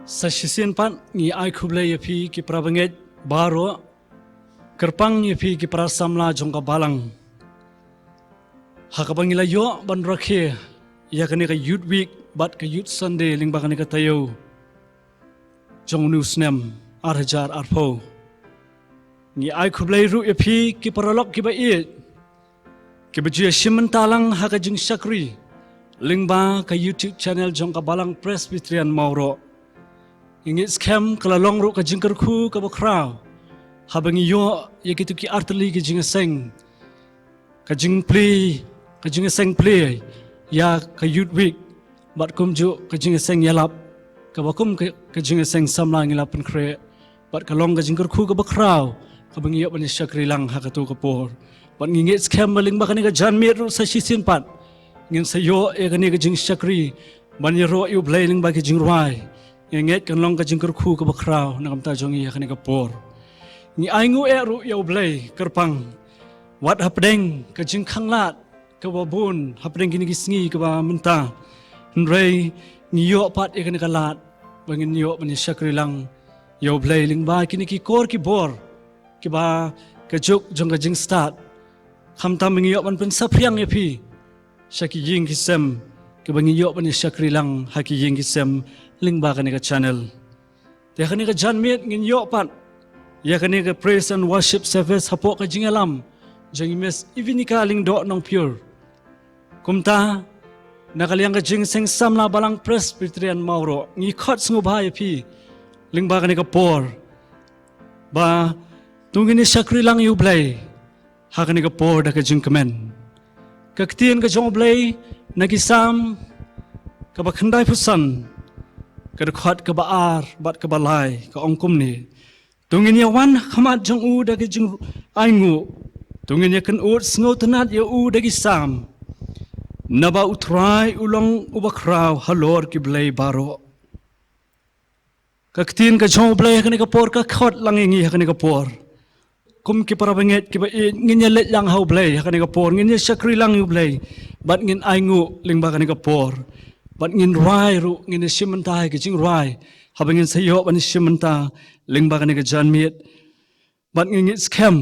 Sa sisin pan ni I Blei Un ki parabangeit baroh kerpang pi ki para samla jong balang. Hakabang ilayo ban rakhe ya kani ka youth week bat ka youth Sunday ling bakani ka tayo. Jong news nem arhajar arpo. Ni I Blei Un ki paralok ki ba i ki bajia talang haka jing sakri lingba ka YouTube channel jong Balang Presbyterian Mawroh. Ingit scam kalalong ru ka jing kyrkhu ka bakraw. Habang iyo ya kitu ki arteli ka jingiaseng ka jing play ka jingiaseng play ya ka youth week bat kumju ka jingiaseng yalap ka bakum ka jingiaseng samla ngilapan kre bat kalong ka jing kyrkhu ka bakraw habang iyo ban sakri lang hakatu ka por bat ngingit scam baling ba kani ka janmit ru sa sisin pat ngin sayo e kani ka jing sakri ban yero U Blei Un ba ka jing rai ngingit kan long ka jing kyrkhu ka bakraw nakamta jong iya kani ka por ni aingu eru U Blei kerpang wat hapdeng ka jing khanglat ka babun hapdeng kini gisngi ka ba menta nrei ni yo pat e kani kalat bangin yo ban sakri lang U Blei Un ba kini ki kor ki bor ki ba ka juk jong ka jing start khamta mangi yo ban pen sapriang ya pi saki jing kisem ka bangi yo ban sakri lang haki jing kisem lingba kani ka channel te kani ka janmit ngin yo pat ya kani ka praise and worship service hapo ka ialam I Miss Evenica L Nongpiur kumta nakaliang ka Jingiaseng Samla Balang Presbyterian Mawroh ngi khot sngewbha ya pi lingba kani ka por ba tungin ni sakri lang U Blei hakani ka por da ka jing Kmen kaktian ka jong Blei nagisam ka bakhandai pusan ka khot ka baar bat ka balai ka ongkum ni tungin ya wan khamat jong u da ka jing aingu tungin ya kan ut sngo tanat ya u da gisam naba utrai ulong ubakraw halor ki Blei baroh kaktian ka jong Blei hakani ka por ka khot lang ingi hakani ka por kum ki parabangeit ki ba ngin ya let lang hau Blei hakani ka por ngin ya sakri lang U Blei bat ngin aingu lingba kani ka por bat ngin rai ru ngin simanta ki jing rai habangin sayo ban simanta lingba kani ka janmit bat ngin scam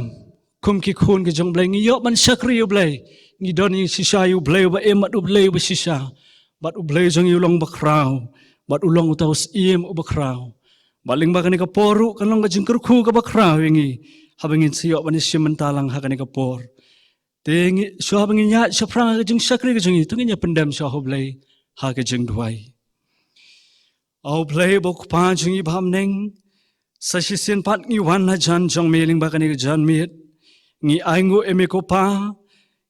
kum ki khun ki jong Blei ngi yo ban sakri U Blei ngi don ngi sisa U Blei ba emat U Blei ba sisa bat U Blei jong ulong bakraw bat ulong utaus iem u bakraw baling ba kani ka poru kanong ka jing kyrkhu ka bakraw ngi habangin sayo ban simanta lang hakani ka por tengi so habangin ya saprang ka jing sakri ka jong tungin ya pendam so U Blei ha ka jing duai au Blei bok pa jing I bhamneng sa sisin pat ngi wan na jan jong meling ba kani ka jan mit ngi aingu eme ko pa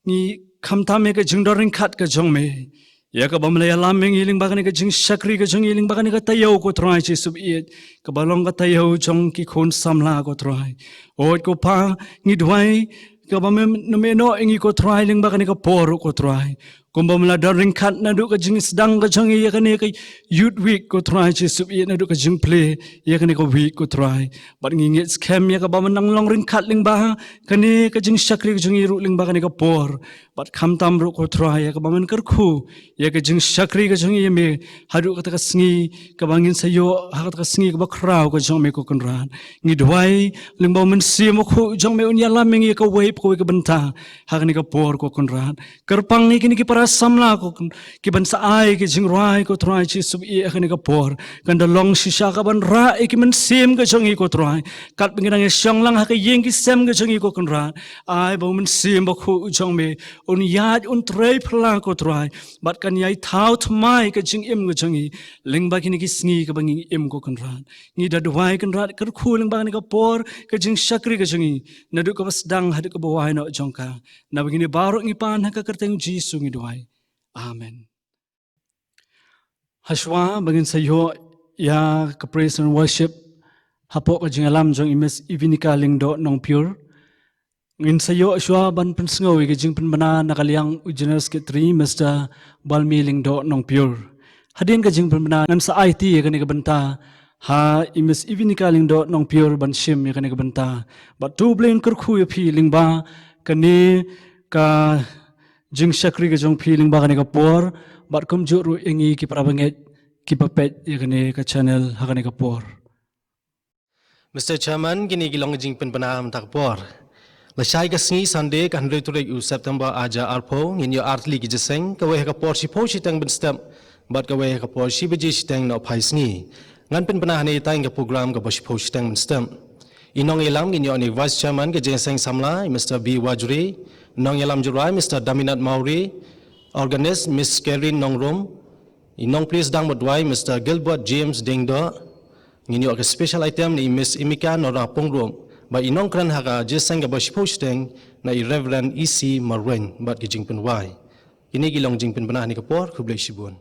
ngi khamta me ka jing doring khat ka jong me ya ka bam le alam meng iling ba kani ka jing sakri ka jong iling ba kani ka tayo ko trai chi sub i ka balong ka tayo jong ki khun samla ko trai oi ko pa ngi duai ka bam me no ingi ko trai ling ba kani ka por ko trai kumbam la doring khat na du ka jing sedang ka jong ya kani ka youth week ko trai chi sub i na du ka jing play ya kani ka week ko trai bat ngi ngi scam ya ka bam nang long ring khat ling ba kani ka jing sakri ka jong i ru ling ba kani ka por bat kham tam ru ko trai ya ka bam kyrkhu ya ka jing sakri ka jong i me hadu ka ta sngi ka bangin sayo ha ka sngi ka bakraw ka jong me ko kunran ngi dwai ling ba men sim ko jong me un ialam ngi ka wave ko ka banta ha kani ka por ko kunran kerpang ni kini ki para samla ko ki ban sa ai ki jing rai ko trai chi sub i kani ka por kan da long sisa ka ban ra e ki men sim ka jong i ko trai kat bingirang e syang lang ha ka yeng ki sem ka jong i ko kunran ai ba men sim ba khu jong me un yat un trei phla ko trai bat kan yai thau thmai ka jing im ka jong i ling ba kini ki sngi ka bangi im ko kunran ngi da duai kan ra kar khu ling ba ni ka por ka jing sakri ka jong i na du ka basdang hadu ka bawai no jong ka na begini baroh ngi pan ha ka kerteng jisu ngi duai amen haswa bagin sayo ya ka praise and worship hapo ka ialam jong I Miss Evenica L Nongpiur ngin sayo aswa ban pensngo ka jing penbana nakaliang general secretary Mr. Balmi L Nongpiur hadin ka jing penbana ngan sa IT ka ni ka banta ha I Miss Evenica L Nongpiur ban sim ka ni ka banta but tu blain kyrkhu ya pi lingba kani ka jing sakri ka jong feeling ba kani ka por bat kum juru ingi ki parabangeit kipapet yakni ka channel hakani ka por. Mr. Chairman, gini gilong jing penpanam takpor. Lasai kasngi Sunday kan returek u September aja arpo ngin yo artli Jingiaseng kawe ka por si po si tang ben step bat kawe ka por si beji si tang no phai sngi ngan penpanah ni tang ka program ka si po si tang ben step. Inong ialam ngin yo ni Vice Chairman ka Jingiaseng Samla Mr. B Wajri, nong ialam jurai Mr. Daminat Mauri, organist Miss Karen Nongrom, inong please dang bodwai Mr. Gilbert James Dingdo, ngin yo ka special item ni Miss Evenica Nora Pongrom. Ba inong kran haka Jingiaseng ka si posting na Reverend EC Marwen bat gijing penwai. Ini gilong jing penpanah ni kapor ku blai sibun.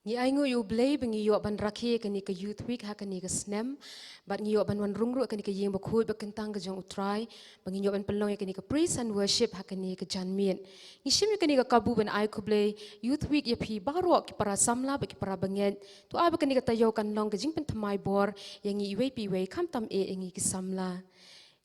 Ni aingu U Blei bengi yo ban rakhe kani ka youth week ha kani ka snem bat ngi yo ban wan rungru kani ka yeng bakhut ba kentang ka jong utrai bengi yo ban pelong kani ka praise and worship ha kani ka janmien ni shim kani ka kabu ban ai ku Blei youth week ya phi baroh ki para samla ba ki parabangeit tu ai ba kani ka tayo kan long ka jing pen thamai bor yang i wei pi wei kham tam e ngi ki samla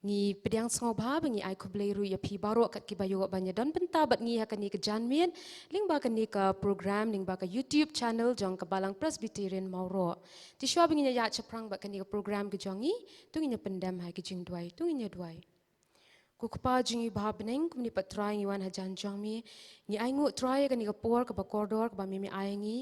ni pedang sngewbha bengi ai ku Blei ru ya phi baroh kat ki bayo banya don penta bat ngi ha kani ka janmien ling ba kani ka program ling ba ka YouTube channel jong ka Balang Presbyterian Mawroh ti shwa bengi ya chaprang ba kani ka program ka jongi tunginya pendam hai ki jing duai tunginya duai ku kpa jingi bha beneng kumni patrai ngi wan hajan jongmi ni ai ngu try kani ka por ka ba kordor ka ba mi ai ngi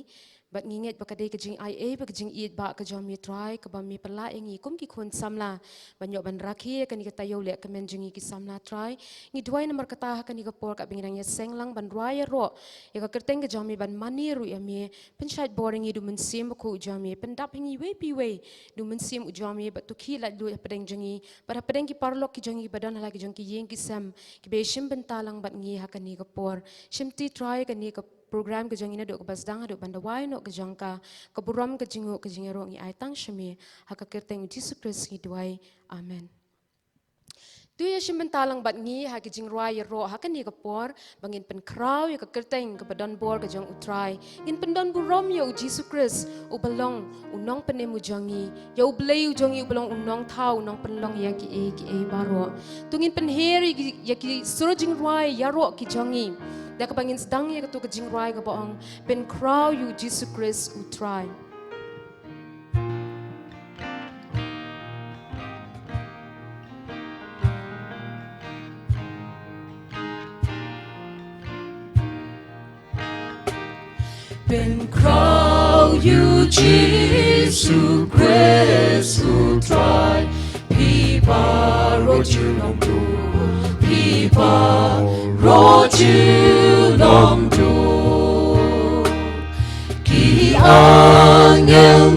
bat nginget ba kadai ka jing ai e ba ka jing eat ba ka jom mi try ka ba mi pala ngi kum ki khun samla banyo ban rakhi kani ka tayo le Kmen jingi ki samla try ngi duai namar kata kani ka por ka bingirang ya senglang ban raya ro ya ka kerteng ka jom mi ban mani ru ya mi penshat boring du men sim ko jom mi pendap ngi we pi we du men sim u jom mi bat tu khi la du pedeng jingi ba pedeng ki paralok ki jongi badan hala ki jong ki yeng ki sam ki be shim bentalang bat ngi ha kani ka por shim ti try kani ka program ke jong ina dok basdang dok bandawai no ke jong ka buram ke jingu ke jingero ngi ai tang shami haka kerteng Jesus Christ ngi duai amen tu ya shim bentalang bat ngi ha ke jingroi ro ha kan ni ka por bangin pen kraw ya ka kerteng ke badan bor ke jong utrai ngin pendon buram ya Jesus Christ u balong unong penemu jongi ya u blei u jongi u balong unong thau unong penlong ya ki e baro tungin pen heri ya ki suro jingroi ya ro ki jongi da ka bangin sedang ya ka tu ke jingrai ka baong pen kraw you Jesus Christ utrai Ben crow you Jesus Christ utrai pipa roju nongpiur pipa roju nongpiur ki angel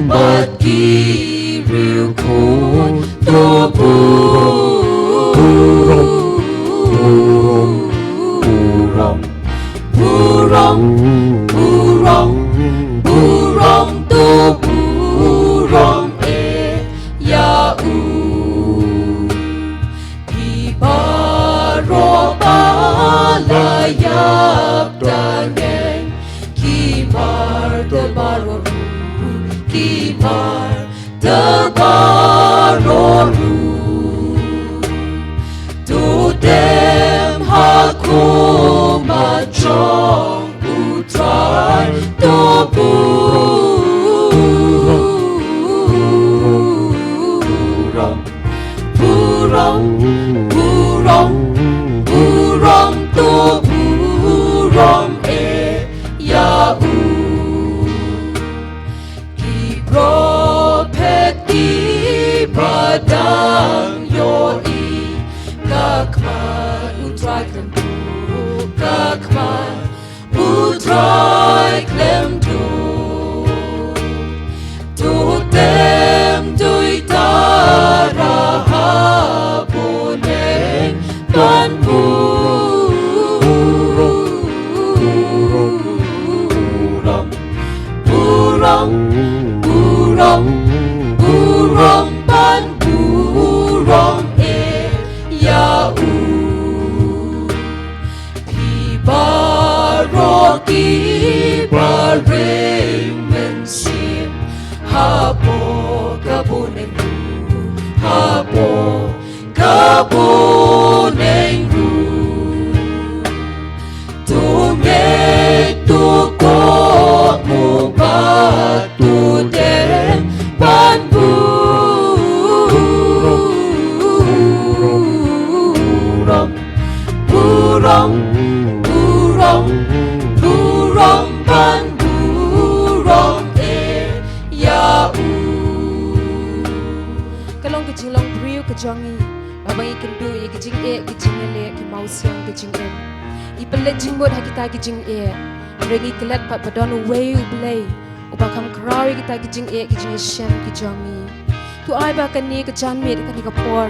bat ki kyrkhu tu burong tu burong ya pi baroh balayap dangeng kimar terbaru tu dem haku majong utrai tu burong tu burong ya ki prophet ki padang yoi kakman utrai klemtu kakman utrai klemtu tu tem tui tara buneng ban burong ban burong ya pi baroh ki bareng mensim hapo kabuneng tu nge tu ko Jingmut ha kita ki jing rengi kelet pat padon way U Blei ubakam krawi kita ki jing ki jingiasem ki jongi tu ai ba kan ni ka janmit kan ni ka por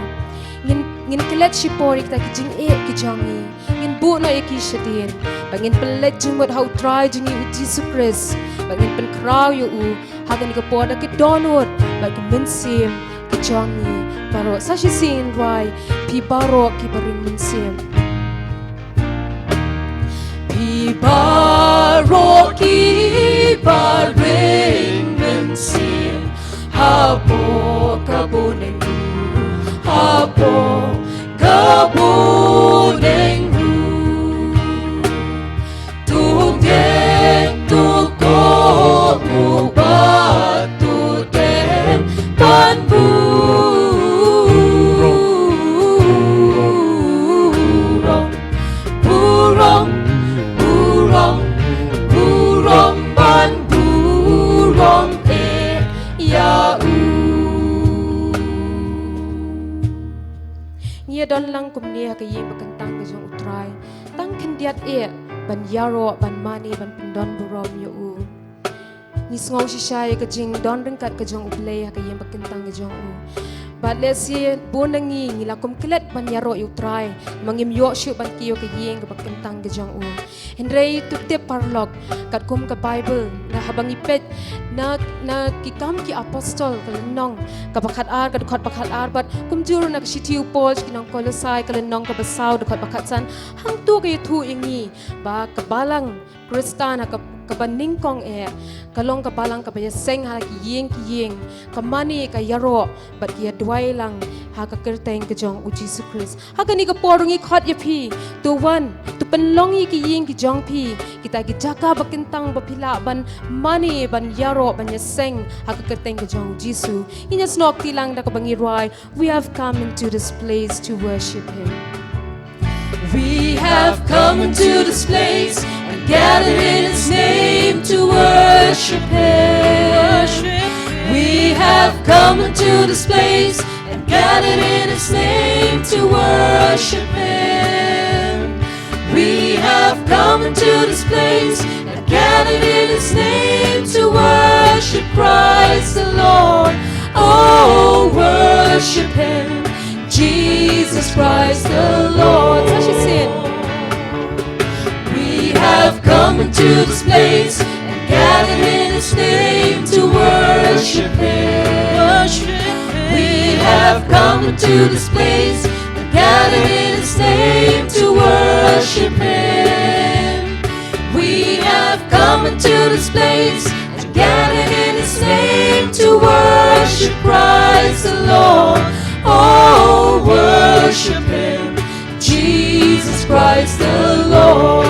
ngin kelet shipori kita ki jing ki jongi ngin bu no ki shadin bangin pelet Jingmut how try jingi u Jesus Christ bangin pen krawi u ha kan ni ka por da ki donut ba ki mensim ki jongi baroh sa shi sin rai pi baroh ki barin mensim baroh baring mensim hapo kabuneng hapo kabuneng tugeng tuko mubatu dem panbu don lang kumnia ka yeng bakantang ka jong utrai tang kendiat ban yaro ban mani ban pendon burom yo u ni ngong shishay ka jing don ringkat ka jong U Blei ka yeng bakantang ka jong u but let's see bonangi ni lakum klet ban yaro utrai mangim yo shu ban kiyo ka yeng ka bakantang ka jong u henrei tu te paralok kat kum ka bible na habang ipet na kikam ki apostol kalenong kabakat ar kad bakat ar but kumjur na shitiu pol kinong kolosai kalenong ka basaw dakat bakat san hang tu kay tu ingi ba kabalang Khristan ka kabaning kong kalong kabalang kabayaseng ha ki yeng kamani ka yaro but ya dwai lang ha ka kerteng ka jong u Jesus Christ ha ka ni ka porungi khot ya phi tu wan tu penlongi ki yeng ki jong phi kita ki jaka bakintang bapila ban mani ban yaro ban yaseng ha ka kerteng ka jong Jesus inya snok tilang da ka bangi roi we have come into this place to worship him. We have come into this place and gathered in His name to worship Him. We have come into this place and gathered in His name to worship Him. We have come into this place and gathered in His name to worship Christ the Lord. Oh, worship Him. Jesus Christ the Lord. We have come into this place and gathered in His name to worship Him. We have come into this place and gathered in His name to worship Him. We have come into this place and gathered in His name to worship Christ the Lord. Oh, worship Him, Jesus Christ the Lord.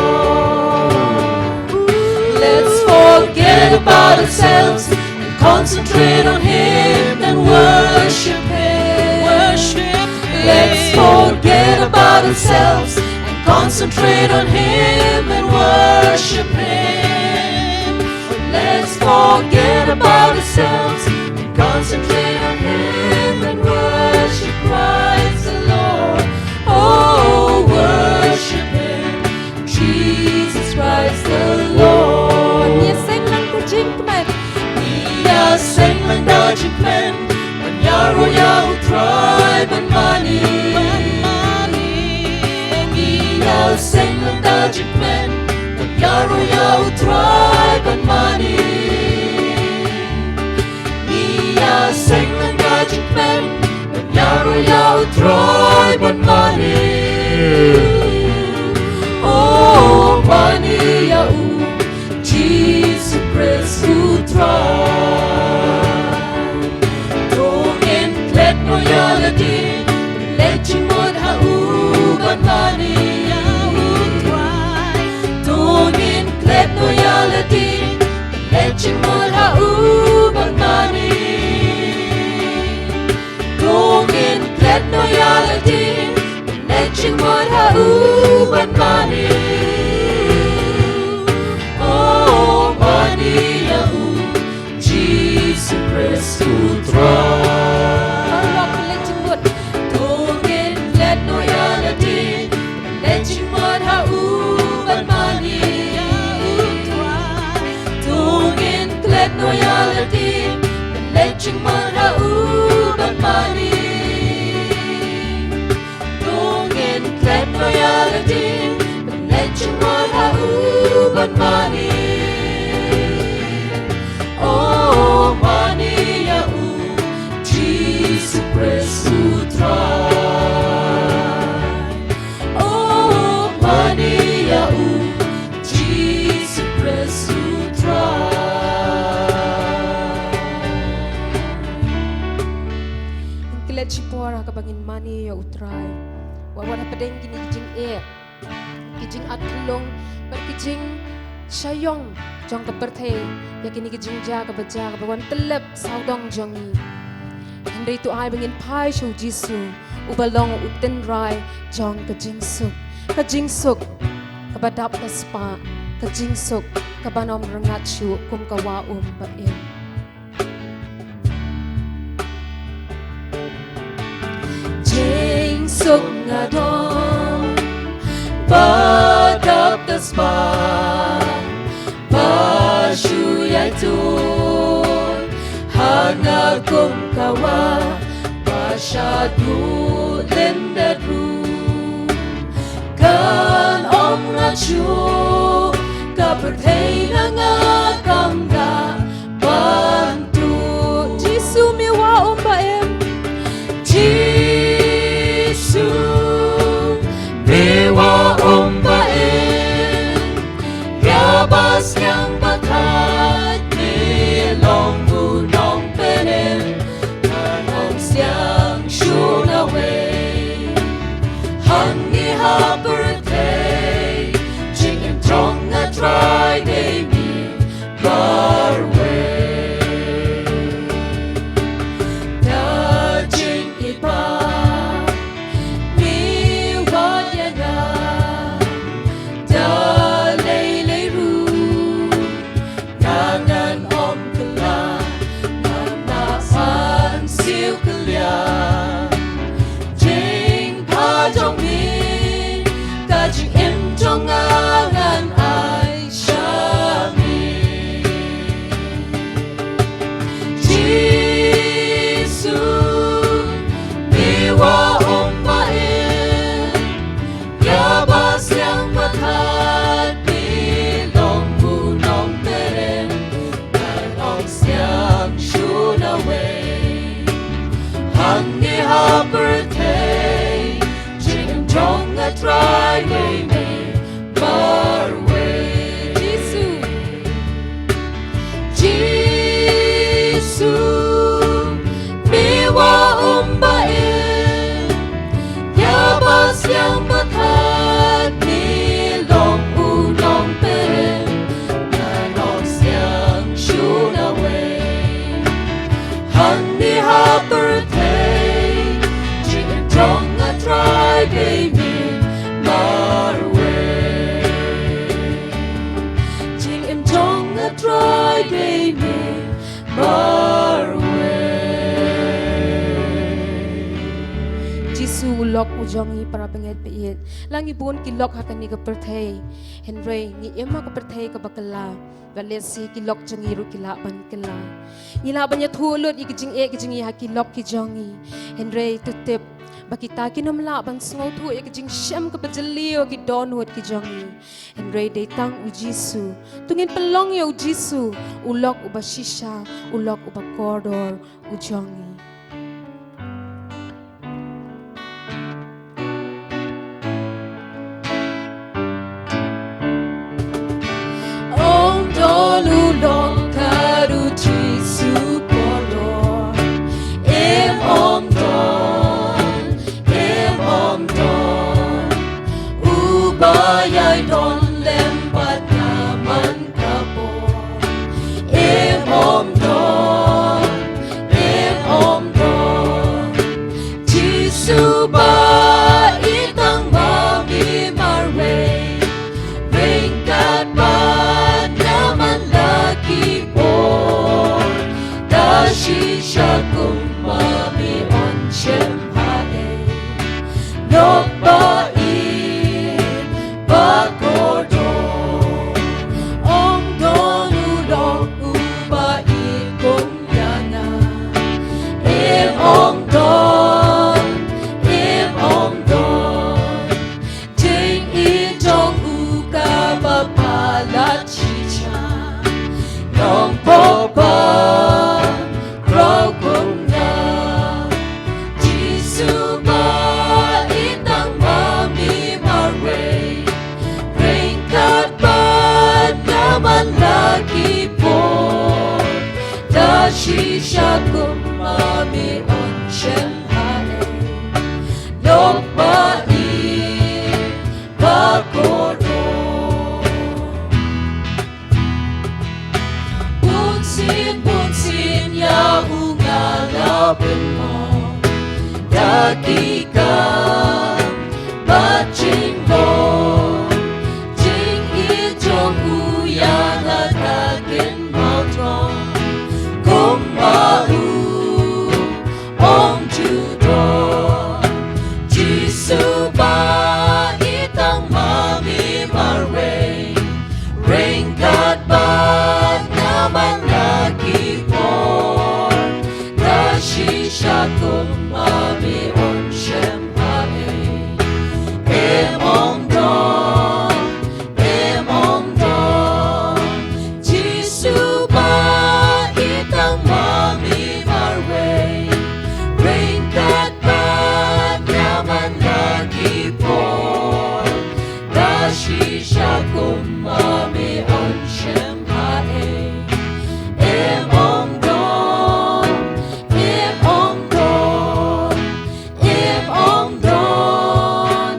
Let's forget about ourselves and concentrate on Him and worship Him. Let's forget about ourselves and concentrate on Him and worship Him. Let's forget about ourselves and concentrate on Him and worship Christ the Lord. Oh, worship Him, Jesus Christ the Lord. Jingiaseng Kmen, Manyaro Yao tribe and money. Jingiaseng Kmen, Manyaro Yao tribe and money. Jingiaseng Kmen, Manyaro Yao tribe and money. Oh, money Yao, Jesus Christ who tribe. Tungin klet no yaladi, Jingmut hauban money. Tungin klet no yaladi, Jingmut hauban money. Tungin klet no yaladi, Jingmut hauban money. Oh, money yau, Jesus Christ who thrive. Tungin klet no yaladi, Jingmut hauban money. Jingmut hauban mani Tungin klet loyalty Let Jingmut hauban mani Oh mani ya Jesus Christu try Oh mani ya Jesus Christu try Let Chipora kabangin mani ya utray. Wawan padeng kini kijing kijing atlong berkijing sayong jong keperthe ya kini kijing ja kabaja kabawan telep saudong jongi. Henry tu ai bangin pai show Jisu ubalong uten rai jong kajing suk kabadap taspa kajing suk kabanom rengat shu kum kawa baim. Suk ngadon badap taspa bashu yaitun hanga kum kawa basyadu lendadru kan om ngachu kapertei nanga kamda bantu Jisu miwa om baem Dewa umbain Yabas yang bakat Nilong gunong penin Kanong siyang shunaway Hangi hapertay Jingin trong na try day me barway Da jing iba birthday, Jing Jong a try me barway. Jisu, miwa umbain, yabas yang bakat nilong ulong perin, nanong siyang shunaway. Honey ha birthday, Jong a try baby marway. Jing em jong a try baby marway. Jisu ulok ujongi parabangeit peit. Langi bun kilok hakani ka perthei. Henry ni ema ka perthei ka bakala. Galesi kilok jongi ru kilaban kala. Nilaban ya thulot ikijing hakilok ki jongi. Henry tutip bakita kinamla ban sngo thu ikijing shem ka bajalio ki donhot ki jongi. Henry day tang u Jisu. Tungin pelong ya u Jisu. Ulok ubashisha, ulok ubakordor u jongi. Lulong karu Jisu poro em om don ubayay don lembat naman kapor em om don mi on shem hae lok ba i ba koro bunsin ya ungala benmo dakika Jing i jong u yang agakin mau trong kung mau ong judo Jisu ba itang mami marway rain kat ba naman lagi po nashisha kung mami on shem Em ong don Jisu ba itang mami marway rain kat ba naman lagi po nashisha kung mami on shem hae Em ong don Em ong don Em ong don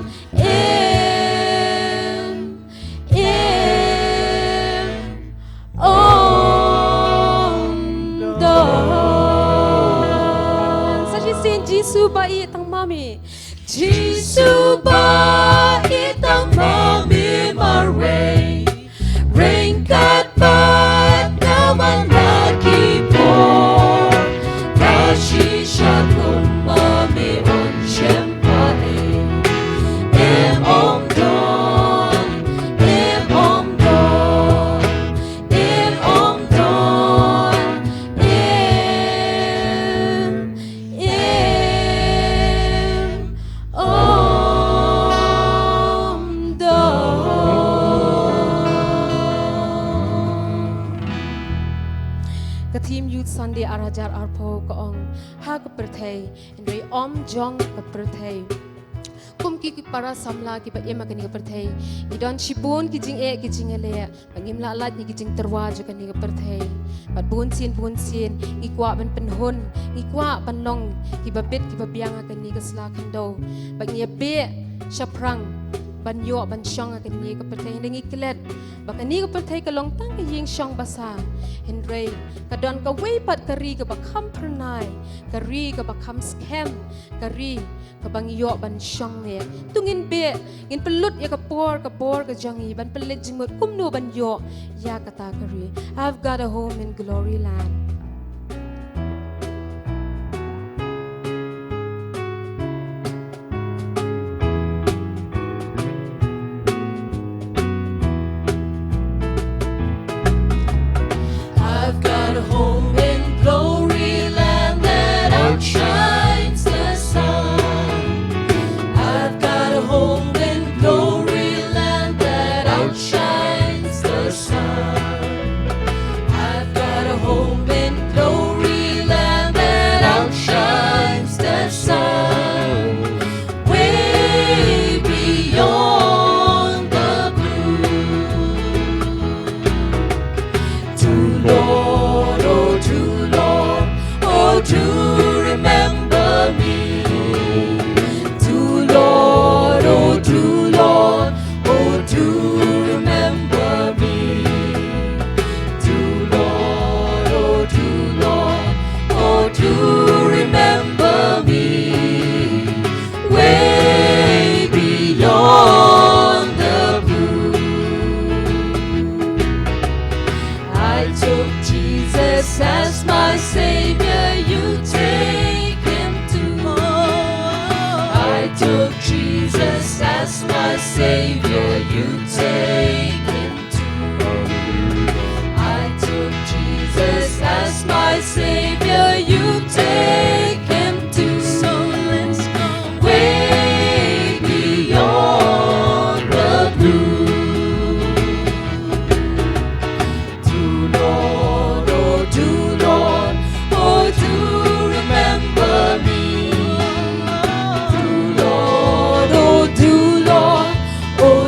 Jisu ba itang mami Jisu ba itang mami marway rain kat ba naman lagi po nashisha kung mami on shem hae Em ong don Em ong don Em ong don Team Youth Sunday arajar arpo kaong ha kaperthai indoi om jong kaperthai kum ki para samla ki ba ema kani kaperthai idon shibun ki jing e ki jing ele bangim la lat ni ki jing terwa jo kani kaperthai bat bun sin ikwa ban penhun ikwa ban long ki ba bet ki ba biang kani ka sla khando bangia be shaprang ban yo ban shong kani kaperthai hingi klet bakani kaperthai ka long tang ka ying shong basa Henry kadon ka way pat kari ka bakam pernai kari ka bakam scam kari ka bangyo ban shong me tungin be in pelut ya ka bor ka jangi ban pelit jingmut kumno ban yo ya kata kari I've got a home in glory land home in glory land that outshines the sun. I've got a home in glory land that outshines the sun. I've got a home in glory land that outshines the sun. Way beyond the blue. To Lord, to remember me. To Lord, oh to remember me. To Lord, oh to remember me. Way beyond the blue. I took Jesus as my Savior, you take him to. I took Jesus as my Savior, you take him to. I took Jesus as my Savior, you take him to. So let's go way beyond the blue. Oh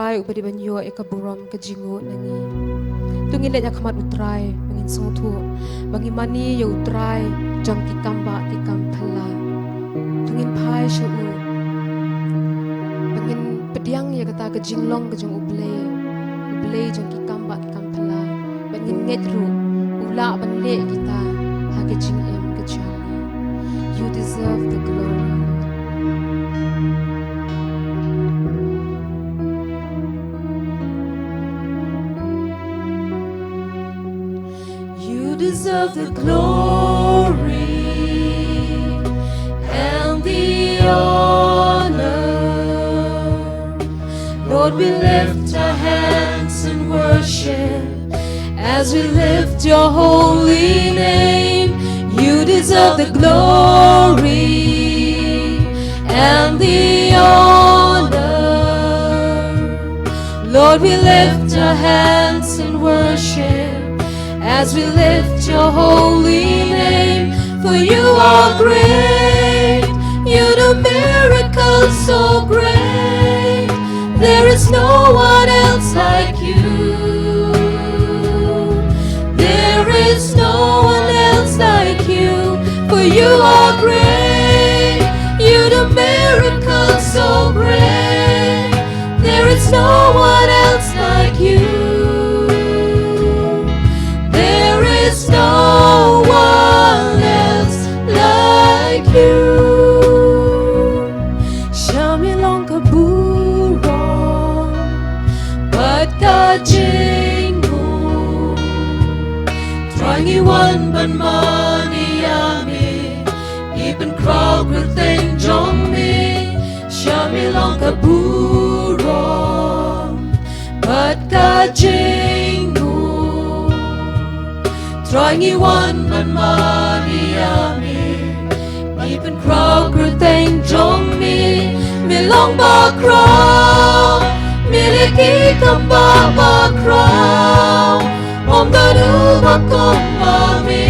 utrai ubadi banyo ekaburam ke Jingmut nangi. Tungin let yakhamat utrai bangin songtu bangi mani ya utrai jong ki kamba ki kampala. Tungin pai shu bangin pediang ya kata ke jinglong ke jong ublei jong ki kamba ki kampala. Bangin ngedru ula ban le kita ha ke jingem ke jong. You deserve the glory. You deserve the glory and the honor. Lord, we lift our hands in worship as we lift your holy name. You deserve the glory and the honor. Lord, we lift our hands in worship as we lift your holy name. For you are great, you do miracles so great. There is no one else like you. There is no one else like you. For you are great, you do miracles so great. There is no one else like you. There is no one else like you. Shami long kaburong, but ka Jingmut. Trying iwan ban mani yami, even crowd will think jong me. Shami long kaburong, but ka Jingmut. Trying iwan ban mani yami, even crowd will think jong me. Milong ba crowd, miliki kamba ba crowd. Om dadu ba mami,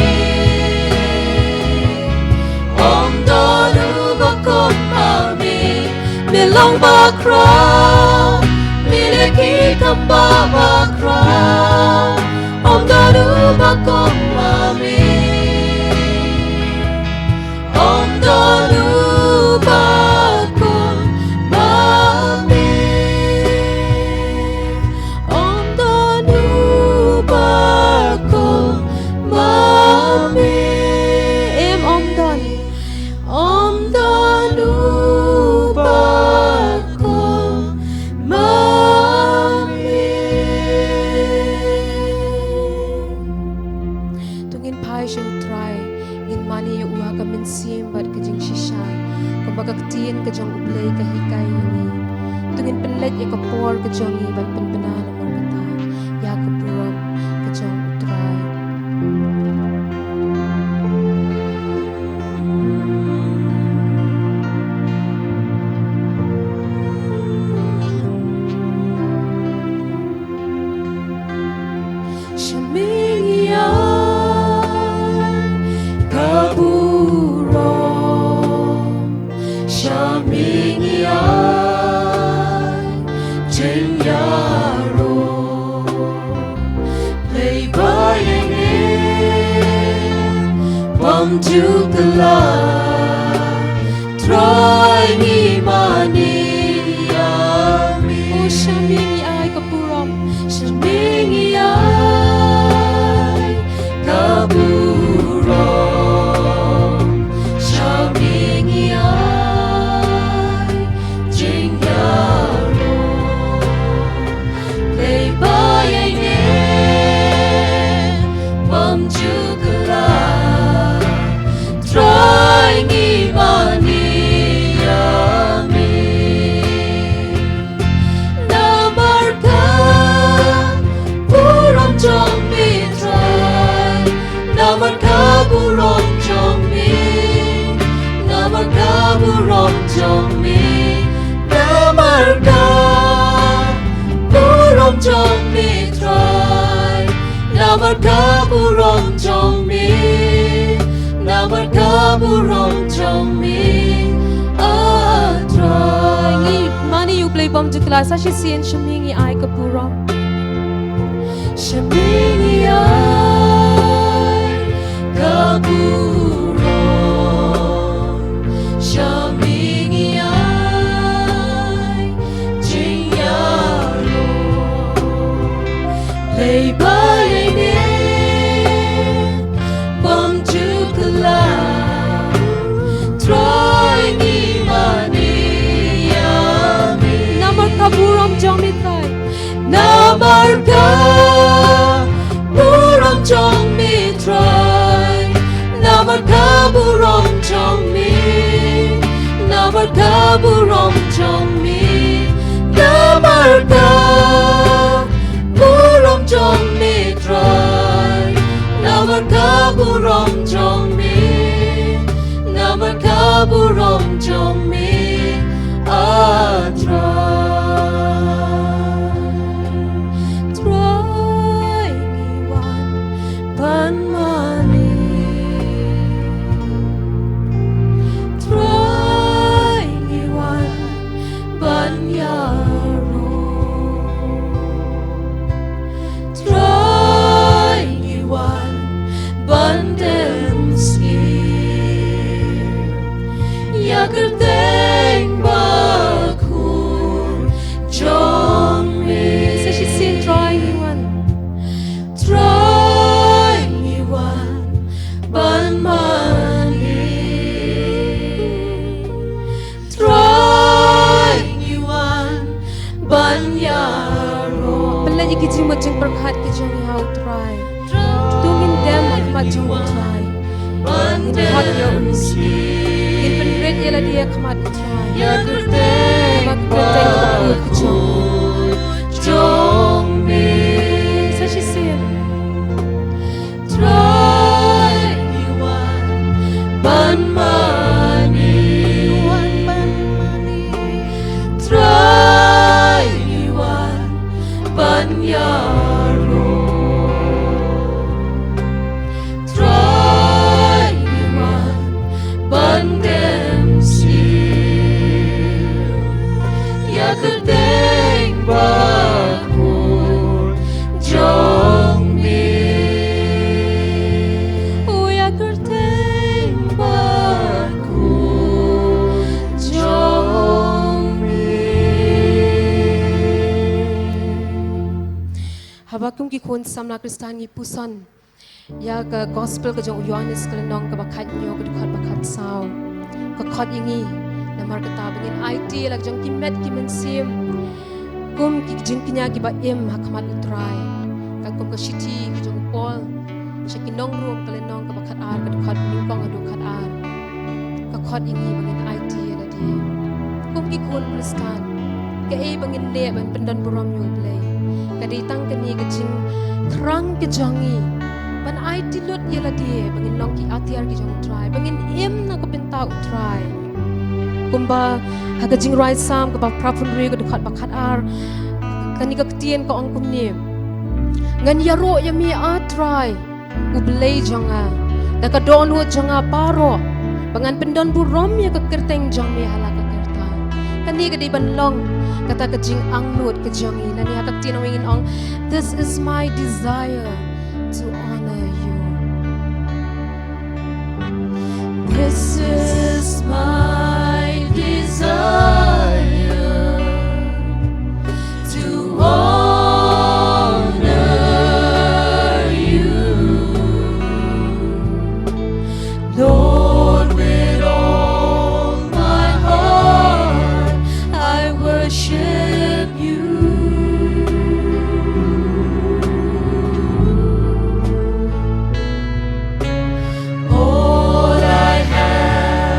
om dadu ba mami. Milong ba crowd, miliki kamba ba crowd. Om dadu ba mami, om dadu ba mami, om dadu ba mami. Em om dadu ba mami. Tungin pai shu try ngin mani yu uha ka minsim bat ka jing shisha kumbaga ktiin ka jong ublei ka hikay ni tungin penlet ya ka por ka jong iban penpenan amor kata ya ka buram ka jong try. bom jukla sa shi sien shamingi ai kapurom shamingi ai kapurom shamingi ai jingyalo lay by ne bom jukla troy ni mani yami namar kapurom jong mi trai namar kapurom jong mi trai namar kapurom jong mi namar kapurom jong mi namar kapurom jong mi trai namar kapurom jong mi namar kapurom jong mi try iwan pan mani try iwan ban yaro try iwan ban demski yakerteng bakun jong mi sa shi sin try iwan ban mani try iwan ban yaro pelagi ki jingmut jing perkhat ki jong yau try tumin dem akmat jong try ban hot yo uski in penret yela dia khamat try ya kerteng bakun jong mi sa shi sin try iwan ban mani try iwan ban yaro try iwan ban demsi yakerteng bakun jong mi yakerteng bakun jong mi habakum ki khun Samla Khristan ngi puson ya ka gospel ka jong Yohanes ka nong ka bakhat nyo ka dukhat bakhat sao ka khot ingi namar ka tabangin IT lag jong kimet kimen sim kum ki jing kinya ki ba em hakmat utrai ka kum ka shiti ki jong pol shakin nong room ka nong ka bakhat ar ka dukhat ning pang ka dukhat ar ka khot ingi bangin IT la di kum ki khun Khristan ka e bangin le ban pendan burom U Blei ka di tang ka ni ka jing krang ka jongi ban IT lut yela di bangin nong ki atiar ki jong try bangin em na ka benta utrai kumba haga jing rai sam ka ba prapun ri ka dukhat bakhat ar kani ka tien ka ong kum ni ngan yaro yami atrai U Blei jonga da ka don hu jonga baroh bangan pendon burom ya ka kerteng jong mi hala ka kerta kani ka di ban long kata ka jing ang nut ka jongi nani ka tien wingin ong this is my desire to honor you this is my desire to honor you, Lord, with all my heart I worship you. All I have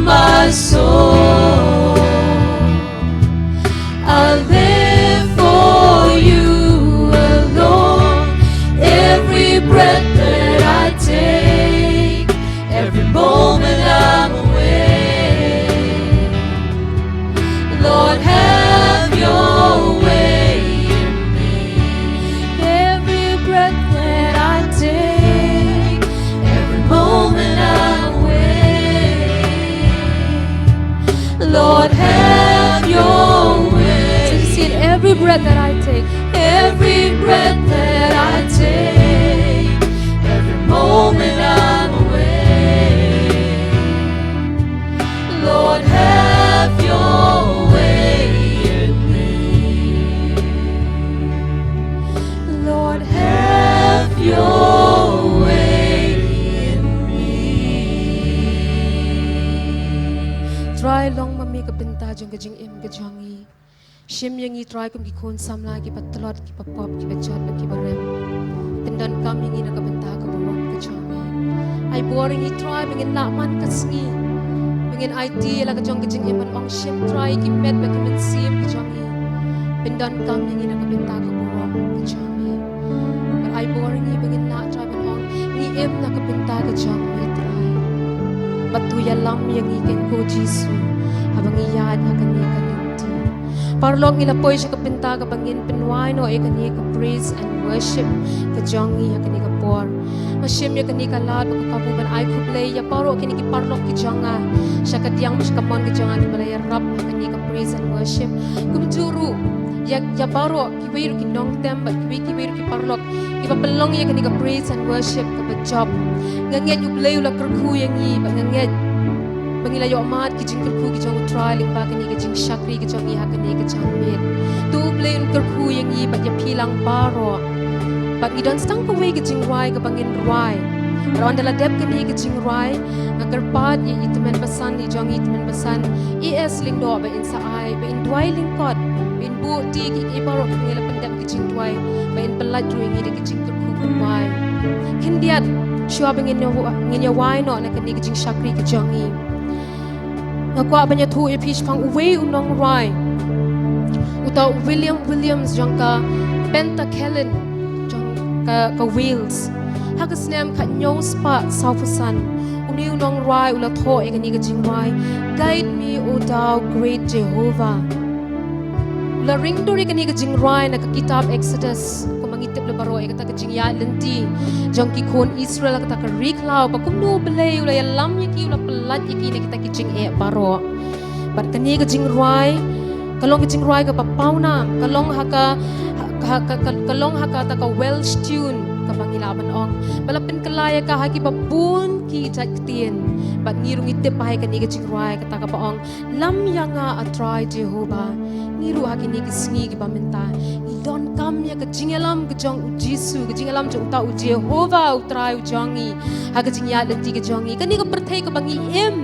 my soul. I live for you alone. Every breath that I take, every moment I'm awake. Lord, have your way in me. Every breath that I take, every moment I'm awake. Lord, have your way. So you see it, every breath that I take, every breath that I take, every moment I'm awake. Lord, have your way in me. Lord, have your way in me. Try long mami ka benta jong kajing im kajangi. Shim yang i try kum ki khun samla ki patlot ki papop ki bachot ki barem. Pendan kam yang i na ka benta ka buwan kajangi. Ay boring i try bingin lakman kasngi. Bingin idea la kajong kajing im ong shim try ki met ba ki sim kajangi. Pendan kam yang i na ka benta ka buwan kajangi. But ay boring i bingin la try ben ong ni im na ka benta kajangi try. Batu ialam yang i ken ko Jisu. Habang iyad hakan ni kaninti. Paralok nila po siya kapinta kabangin pinway no kani ka praise and worship ka jongi kani ka por. Masyim ya kani ka lahat magkakabuban ay kublay ya paro kani ki paralok ki jonga. Siya kadiyang mas kamon ki jonga ni malaya rap kani ka praise and worship. Kumjuru ya paro ki wiru ki nongtem but ki wiru ki paralok ki papalong ya kani ka praise and worship ka job. Nganget U Blei Un kyrkhu yang i nganget Bangilayo amat ki kyrkhu ki jong try ling ba kani ki shakri ki jong i hakani ki Jingmut. Tu U Blei Un kyrkhu yang i bat ya pilang baroh. Bat ngidan stang ka we ki jingrai ka bangin rai. Ron dala dep kani ki jingrai ngakarpat i itemen basan i jong i itemen basan. Es ling do ba insa ai ba in dwai ling kot. In bu ti ki baroh ki ngila pendep ki jingdwai ba in pelat ruing i ki kyrkhu kunwai. Kindiat shua bangin ya wai no na kani ki shakri ki jong i. Ngakwa banyak tu ipish pang uwe unong rai. Uta Williams jong ka Penta Kellen jong ka wheels. Hagas nem ka nyong spa saufasan. Uni unong rai ula to ekani ka jing rai. Guide me, O thou great Jehovah. Ula ring duri kani ka jing rai na ka kitab Exodus. Kumangitip la baroh kata ka jing ya lenti. Jong ki khun Israel kata ka riklaw pa kumno belay ula ialam yaki ula pelat yaki na kita ki jing baroh. Bat kani ka jing rai kalong ka jing rai ka papauna kalong haka ta ka Welsh tune ka pangilaban ong balapin kalaya ka haki babun ki jaktien bat ngirung itip pahay kani ka jing rai kata ka paong lam yanga atray Jehovah ngiru haki ni ki sngi ki paminta idon kam ya ka jingalam ka jong Jisu ka jingalam jong ta u Jehovah utray u jongi haka jing ya lenti ka jongi kani ka perthai ka bangi im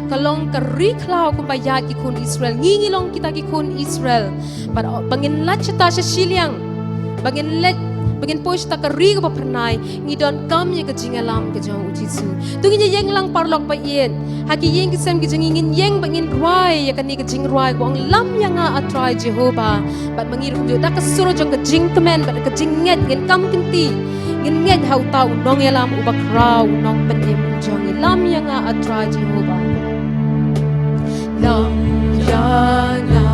kalong ka riklaw kung bayat ki khun Israel ngingilong kita ki khun Israel but bangin lat siya ta siya silyang bangin po siya ta ka ri ka papernay ngidon kam ya ka jingalam ka jong Jisu tungin niya yang lang parlok pa iyan haki yang kisem ki jingin yang bangin rai ya kani ka jing rai ko ang lam ya nga atray Jehovah but mangirum jo ta ka suro jong ka jing Kmen but ka jinget ngin kam kinti ngin nget hau ta unong yalam ubak raw unong penim jong lam ya nga atray Jehovah lam ya nga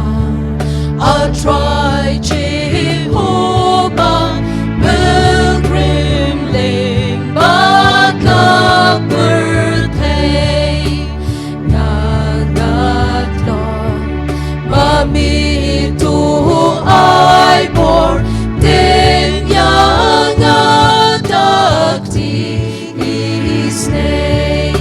atray Jehovah pilgrim ling baka birthday nangatlon mami itu ay bor din yang adakti isnay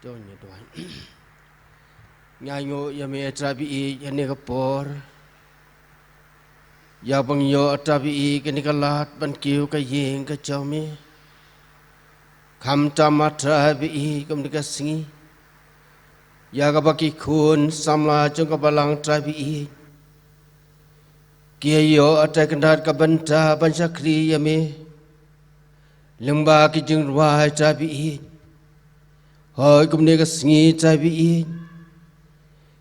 Donya Tuhan. Nyanyo ya me trabi ya ne kapor. Ya bang yo trabi ke ni kalat ban kiu ka yeng ka chome. Kham tama trabi kum ni ka singi. Ya ka baki khun samla jong ka balang trabi. Kia yo atai kandat ka banta ban sakri ya me. Lengba ki jeng ruai trabi. Hoi kum ni ka singi trabi.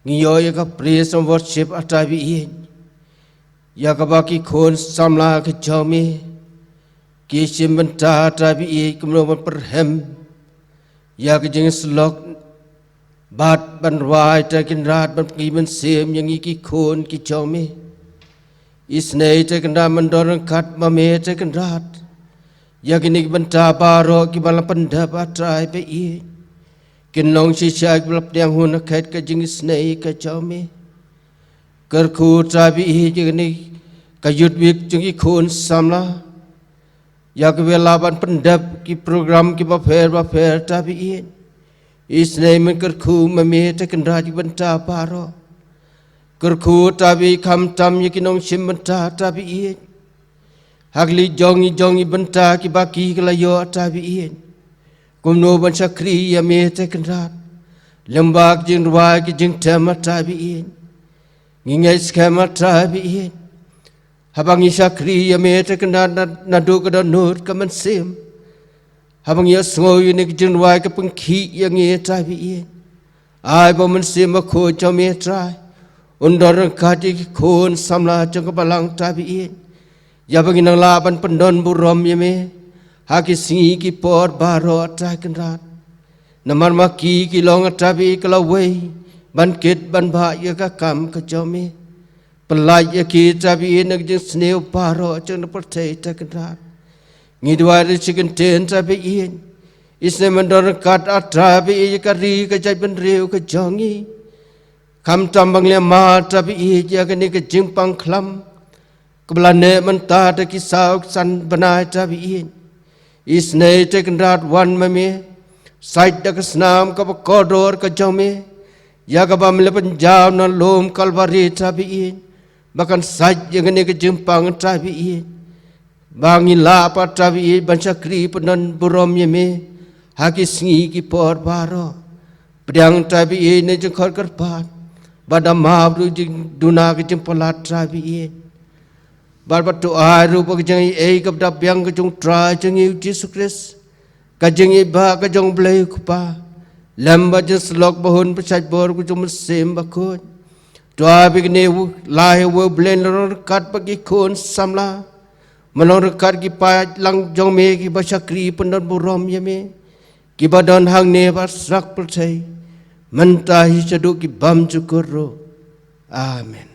Ngiyo ya ka praise and worship atabi. Ya ka baki khun samla ke chome. Ki simbanta atabi kum no perhem. Ya ka jeng slok bat ban ruai ta kin rat ban ki ban sem yang iki khun ki chome. Isnei ta kan man dorang kat ma me ta kan rat. Ya kini banta baroh ki balang pendap atrai pe i. Kinong si syak belap yang hun kait ka jing snei ka chome. Kyrkhu trabi i jing ka yut wik jing i khun samla. Ya ka velaban pendap ki program ki bafer trabi i. Isnei men kyrkhu me ta kan rat banta baroh. Kyrkhu trabi kham tam ye kinong sim banta trabi i. Hagli jongi banta ki baki kelayo trabi i. Kumno ban sakri ya me te kenrat. Lembak jing ruai ki jing tema trabi i. Ngingai skema trabi i. Habangi sakri ya me te kenrat nadu kada nur kaman sim. Habangi ya sengoy ni ki jing ruai ka pengki ya nge trabi i. Ai ba man sim ba ko cho me trai. Undor kati ki khun samla jong ka balang trabi i. Ya bagi nang laban pendon burom ya me. Haki singi ki por baroh atrai kenrat. Namar maki ki long atrabi kelawai. Ban kit ban ba ya ka kam ka jome. Pelai ya ki trabi nak jeng sneu baroh jeng na pertai ta kenrat. Ngidwai ri chicken ten trabi in. Isne mandor kat atrabi ya ka ri ka jai ban reu ka jongi. Kam tambang le ma trabi ya ka ni ka jeng pang klam. Kebelane mentah da kisau san benai trabi in. Isnei taken rat wan mame. Sait da kesnam ka kodor ka jome. Ya ka bam le penjam na lom kalvari trabi in. Bahkan sait yang ni ka jempang trabi in. Bangi la pa trabi in ban sakri penan burom yeme. Haki singi ki por baro. Pedang trabi in ne jeng khor karpat. Badam mabru jeng duna ka jempolat trabi in. Barbat tu aru bagi jangi kap dap yang kejung try jangi Jesus Christ kajangi ba kejung blei kupa lamba jes lok bahun pesat bor kejung mesim bakun tu abigni lahi wo blend lor kat bagi khun samla menor kat ki pa lang jong me ki basakri pendon burom yame ki badon hang ne basrak percai mentahi seduk ki bam cukuro amen.